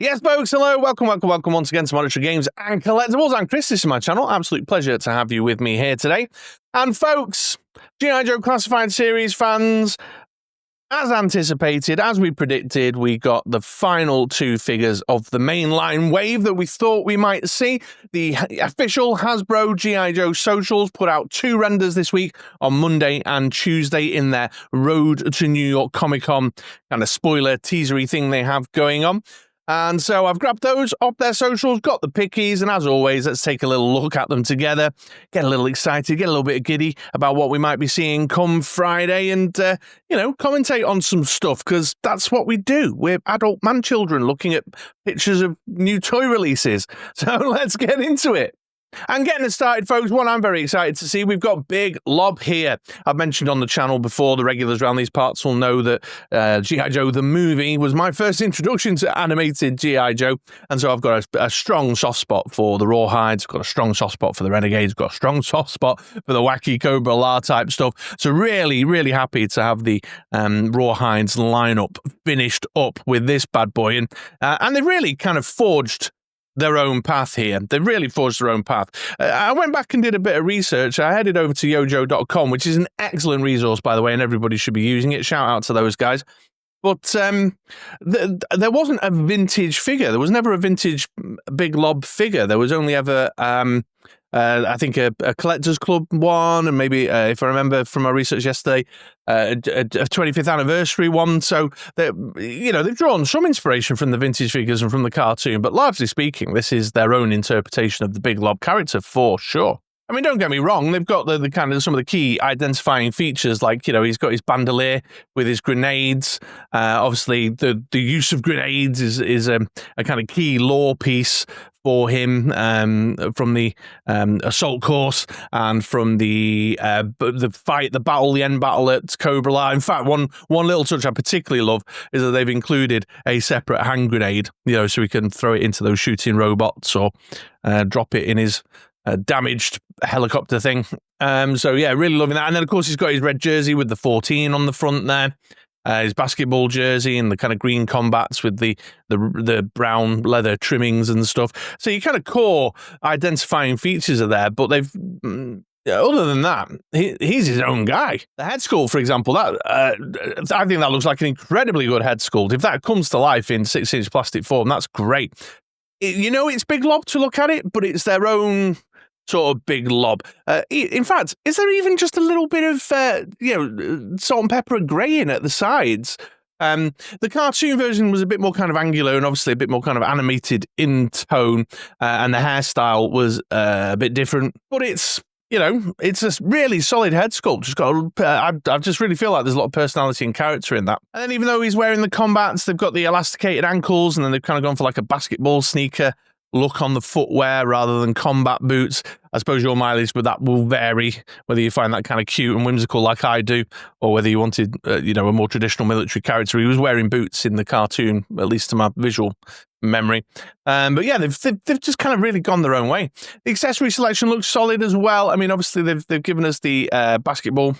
Yes, folks, hello, welcome once again to MoDXtra Games and Collectibles. I'm Chris, this is my channel. Absolute pleasure to have you with me here today. And folks, G.I. Joe Classified Series fans, as anticipated, as we predicted, we got the final two figures of the mainline wave that we thought we might see. The official Hasbro G.I. Joe socials put out two renders this week on Monday and Tuesday in their Road to New York Comic-Con kind of spoiler teasery thing they have going on. And so I've grabbed those off their socials, got the pickies, and as always, let's take a little look at them together, get a little excited, get a little bit giddy about what we might be seeing come Friday and, commentate on some stuff, because that's what we do. We're adult man-children looking at pictures of new toy releases. So let's get into it. And getting it started, folks, one I'm very excited to see, we've got Big Lob here. I've mentioned on the channel before, the regulars around these parts will know that G.I. Joe the movie was my first introduction to animated G.I. Joe, and so I've got a strong soft spot for the Rawhides, got a strong soft spot for the Renegades, got a strong soft spot for the wacky Cobra La type stuff. So really, really happy to have the Rawhides lineup finished up with this bad boy, and they really kind of forged their own path here. They really forged their own path. I went back and did a bit of research. I headed over to yojo.com, which is an excellent resource, by the way, and everybody should be using it. Shout out to those guys. But there wasn't a vintage figure. There was never a vintage Big Lob figure. There was only ever, I think, a Collectors Club one, and maybe, if I remember from my research yesterday, a 25th anniversary one. So, they've drawn some inspiration from the vintage figures and from the cartoon, but largely speaking, this is their own interpretation of the Big Lob character for sure. I mean, don't get me wrong, they've got the kind of some of the key identifying features, like, he's got his bandolier with his grenades. Obviously, the use of grenades is a kind of key lore piece for him from the assault course and from the end battle at Cobra La. In fact, one little touch I particularly love is that they've included a separate hand grenade, so he can throw it into those shooting robots or drop it in his damaged helicopter thing. So yeah, really loving that. And then of course he's got his red jersey with the 14 on the front there, his basketball jersey and the kind of green combats with the brown leather trimmings and stuff. So your kind of core identifying features are there, but they've other than that, he's his own guy. The head sculpt, for example, that I think that looks like an incredibly good head sculpt. If that comes to life in 6-inch plastic form, that's great. It's Big Lob to look at it, but it's their own sort of Big Lob. In fact, is there even just a little bit of, salt and pepper grey in at the sides? The cartoon version was a bit more kind of angular and obviously a bit more kind of animated in tone, and the hairstyle was a bit different, but it's a really solid head sculpt. I just really feel like there's a lot of personality and character in that. And then even though he's wearing the combats, they've got the elasticated ankles, and then they've kind of gone for like a basketball sneaker look on the footwear rather than combat boots. I suppose your mileage, but that will vary whether you find that kind of cute and whimsical like I do, or whether you wanted, a more traditional military character. He was wearing boots in the cartoon, at least to my visual memory. But yeah, they've just kind of really gone their own way. The accessory selection looks solid as well. I mean, obviously they've given us the basketball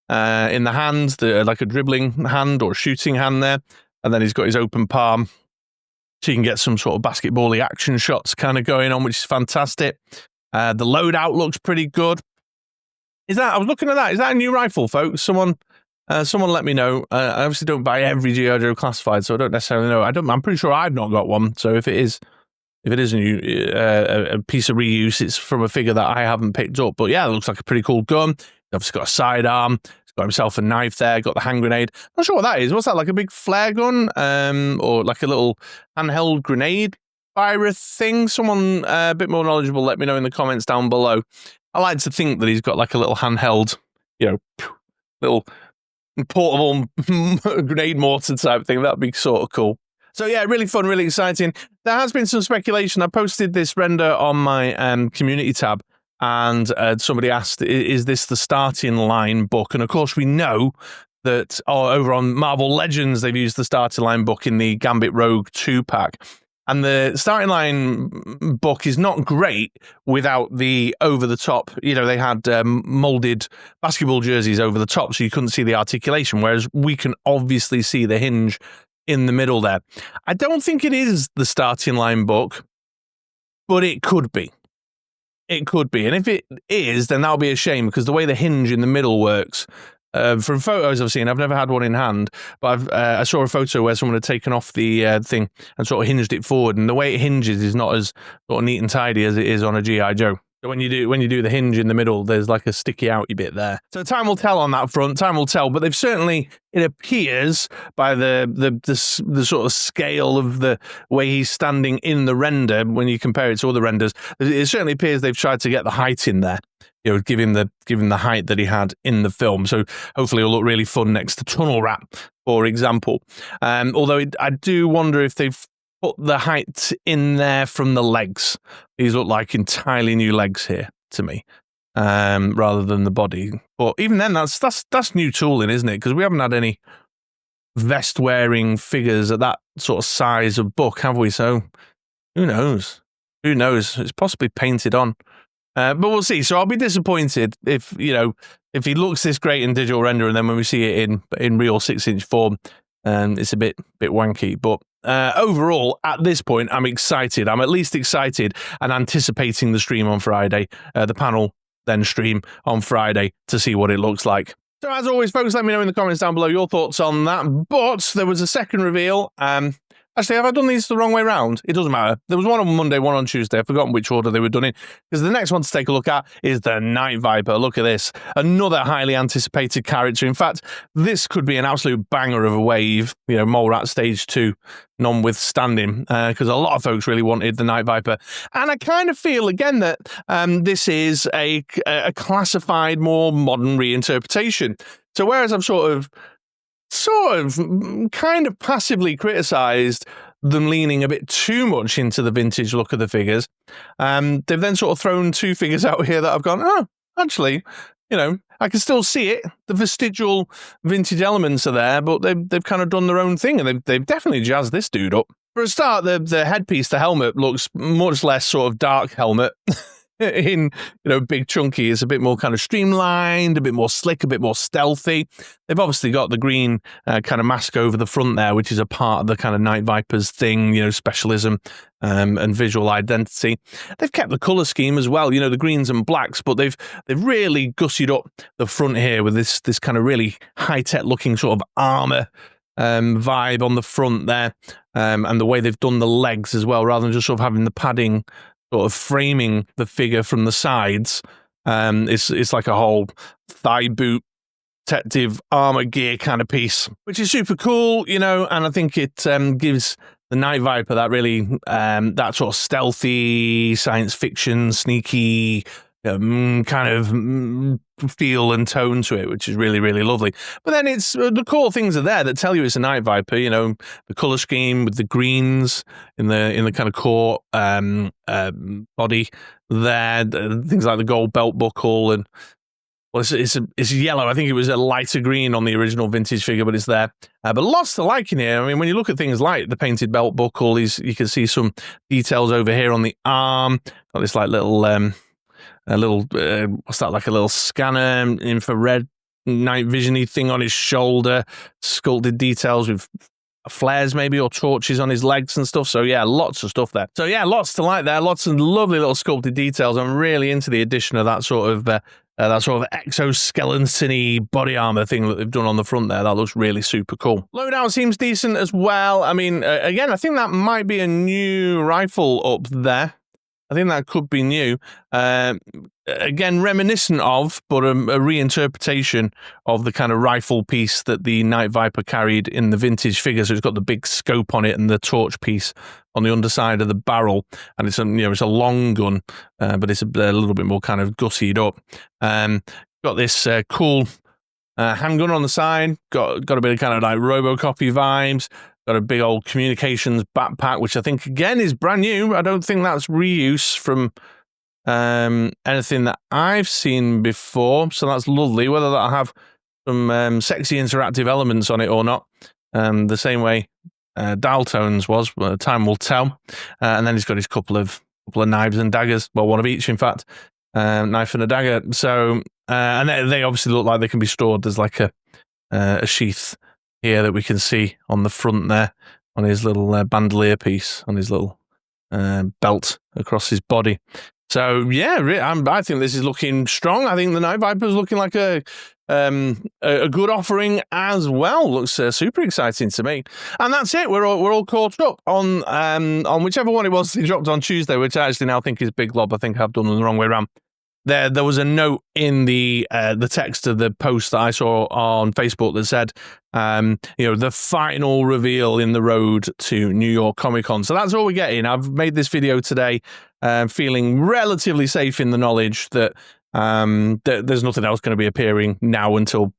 in the hand, like a dribbling hand or shooting hand there, and then he's got his open palm, so you can get some sort of basketball-y action shots kind of going on, which is fantastic. The loadout looks pretty good. I was looking at that. Is that a new rifle, folks? Someone let me know. I obviously don't buy every G.I. Joe classified, so I don't necessarily know. I'm pretty sure I've not got one. So if it is a new a piece of reuse, it's from a figure that I haven't picked up. But yeah, it looks like a pretty cool gun. Obviously got a sidearm. He's got himself a knife there. Got the hand grenade. Not sure what that is. What's that? Like a big flare gun, or like a little handheld grenade fire thing? Someone a bit more knowledgeable, let me know in the comments down below. I like to think that he's got like a little handheld, little portable grenade mortar type thing. That'd be sort of cool. So yeah, really fun, really exciting. There has been some speculation. I posted this render on my community tab, and somebody asked, is this the starting line book? And of course we know that over on Marvel Legends, they've used the starting line book in the Gambit Rogue 2-pack. And the starting line book is not great without the over-the-top. They had molded basketball jerseys over the top, so you couldn't see the articulation, whereas we can obviously see the hinge in the middle there. I don't think it is the starting line book, but it could be. It could be. And if it is, then that'll be a shame, because the way the hinge in the middle works, from photos I've seen, I've never had one in hand, but I saw a photo where someone had taken off the thing and sort of hinged it forward, and the way it hinges is not as sort of neat and tidy as it is on a G.I. Joe. So when you do the hinge in the middle, there's like a sticky outy bit there. So time will tell on that front. Time will tell. But they've certainly, it appears by the sort of scale of the way he's standing in the render, when you compare it to other renders, it certainly appears they've tried to get the height in there. You know, give him the height that he had in the film. So hopefully it'll look really fun next to Tunnel Rat, for example. Although I do wonder if they've put the height in there from the legs. These look like entirely new legs here to me, rather than the body. But even then, that's new tooling, isn't it? Because we haven't had any vest-wearing figures at that sort of size of book, have we? So who knows? Who knows? It's possibly painted on. But we'll see. So I'll be disappointed if he looks this great in digital render, and then when we see it in real 6-inch form, it's a bit wanky. But overall, at this point, I'm excited. I'm at least excited and anticipating the stream on Friday, the panel then stream on Friday, to see what it looks like. So as always, folks, let me know in the comments down below your thoughts on that. But there was a second reveal. Actually, have I done these the wrong way round? It doesn't matter. There was one on Monday, one on Tuesday. I've forgotten which order they were done in, because the next one to take a look at is the Night Viper. Look at this. Another highly anticipated character. In fact, this could be an absolute banger of a wave, Mole Rat Stage 2 notwithstanding, because a lot of folks really wanted the Night Viper. And I kind of feel, again, that this is a classified, more modern reinterpretation. So whereas I've sort of kind of passively criticised them leaning a bit too much into the vintage look of the figures, they've then sort of thrown two figures out here that I've gone, oh, actually, I can still see it. The vestigial vintage elements are there, but they've kind of done their own thing, and they've definitely jazzed this dude up. For a start, the headpiece, the helmet, looks much less sort of dark helmet. In big chunky, is a bit more kind of streamlined, a bit more slick, a bit more stealthy. They've obviously got the green kind of mask over the front there, which is a part of the kind of Night Viper's thing, specialism and visual identity. They've kept the color scheme as well, the greens and blacks, but they've really gussied up the front here with this kind of really high-tech looking sort of armor vibe on the front there, and the way they've done the legs as well, rather than just sort of having the padding sort of framing the figure from the sides. It's like a whole thigh boot detective armor gear kind of piece, which is super cool, and I think it gives the Night Viper that really that sort of stealthy science fiction, sneaky kind of feel and tone to it, which is really, really lovely. But then it's the core things are there that tell you it's a Night Viper. The color scheme with the greens in the kind of core body there, things like the gold belt buckle, and well, it's yellow. I think it was a lighter green on the original vintage figure, but it's there. But lots to like in here. I mean, when you look at things like the painted belt buckle, you can see some details over here on the arm. Got this like little what's that, like a little scanner, infrared night vision-y thing on his shoulder, sculpted details with flares maybe, or torches on his legs and stuff. So yeah, lots of stuff there. So yeah, lots to like there, lots of lovely little sculpted details. I'm really into the addition of that sort of exoskeleton-y body armor thing that they've done on the front there. That looks really super cool. Loadout seems decent as well. I mean, again, I think that might be a new rifle up there. I think that could be new. Again, reminiscent of, but a reinterpretation of the kind of rifle piece that the Night Viper carried in the vintage figure. So it's got the big scope on it and the torch piece on the underside of the barrel. And it's a long gun, but it's a little bit more kind of gussied up. Got this cool handgun on the side. Got a bit of kind of like Robocop-y vibes. Got a big old communications backpack, which I think, again, is brand new. I don't think that's reuse from anything that I've seen before. So that's lovely. Whether that'll have some sexy interactive elements on it or not, the same way Dial Tones was, time will tell. And then he's got his couple of knives and daggers. Well, one of each, in fact. Knife and a dagger. So, and they obviously look like they can be stored as like a sheath here that we can see on the front there, on his little bandolier piece, on his little belt across his body. So yeah, I think this is looking strong. I think the Night Viper is looking like a good offering as well. Looks super exciting to me. And that's it. We're all caught up on whichever one it was they dropped on Tuesday, which I actually now think is Big Lob. I think I've done them the wrong way around. There was a note in the text of the post that I saw on Facebook that said, the final reveal in the road to New York Comic Con. So that's all we're getting. I've made this video today, feeling relatively safe in the knowledge that there's nothing else going to be appearing now until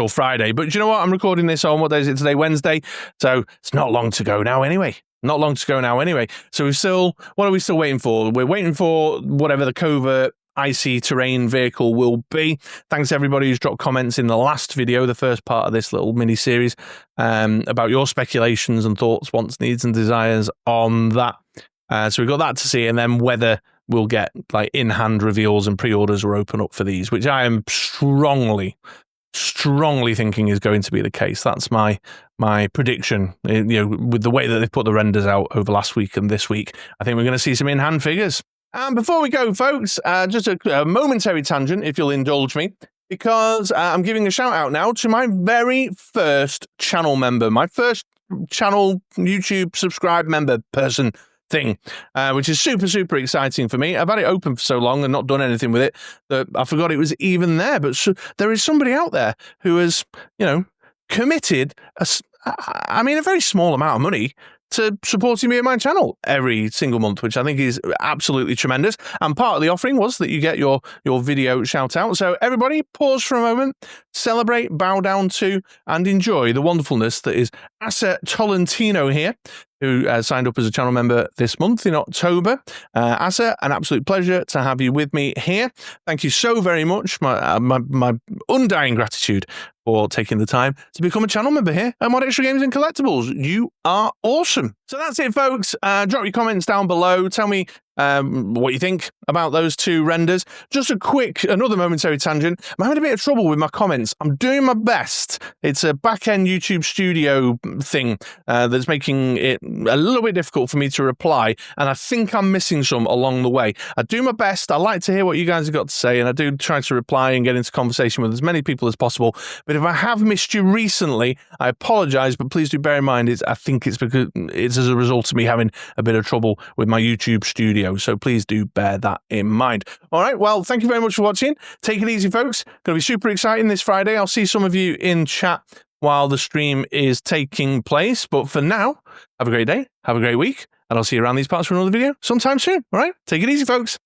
Friday. But you know what? I'm recording this on, what day is it today? Wednesday. So it's not long to go now anyway. So what are we still waiting for? We're waiting for whatever the covert icy terrain vehicle will be. Thanks to everybody who's dropped comments in the last video, the first part of this little mini series, about your speculations and thoughts, wants, needs, and desires on that. So we've got that to see, and then whether we'll get like in-hand reveals and pre-orders will open up for these, which I am strongly thinking is going to be the case. That's my prediction. With the way that they've put the renders out over last week and this week, I think we're going to see some in-hand figures. And before we go, folks, just a momentary tangent, if you'll indulge me, because I'm giving a shout out now to my very first channel member, my first channel YouTube subscribe member person thing, which is super exciting for me. I've had it open for so long and not done anything with it that I forgot it was even there. But there is somebody out there who has, committed a very small amount of money to supporting me and my channel every single month, which I think is absolutely tremendous. And part of the offering was that you get your video shout out. So everybody pause for a moment, celebrate, bow down to, and enjoy the wonderfulness that is Asset Tolentino here, who signed up as a channel member this month in October. Asa, an absolute pleasure to have you with me here. Thank you so very much. My undying gratitude for taking the time to become a channel member here at MoDXtra Games and Collectibles. You are awesome. So that's it, folks. Drop your comments down below. Tell me what you think about those two renders. Just another momentary tangent. I'm having a bit of trouble with my comments. I'm doing my best. It's a back-end YouTube studio thing that's making it a little bit difficult for me to reply, and I think I'm missing some along the way. I do my best. I like to hear what you guys have got to say, and I do try to reply and get into conversation with as many people as possible. But if I have missed you recently, I apologize, but please do bear in mind, I think it's because it's as a result of me having a bit of trouble with my YouTube studio. So please do bear that in mind. All right. Well, thank you very much for watching. Take it easy, folks. Going to be super exciting this Friday. I'll see some of you in chat while the stream is taking place. But for now, have a great day. Have a great week. And I'll see you around these parts for another video sometime soon. All right. Take it easy, folks.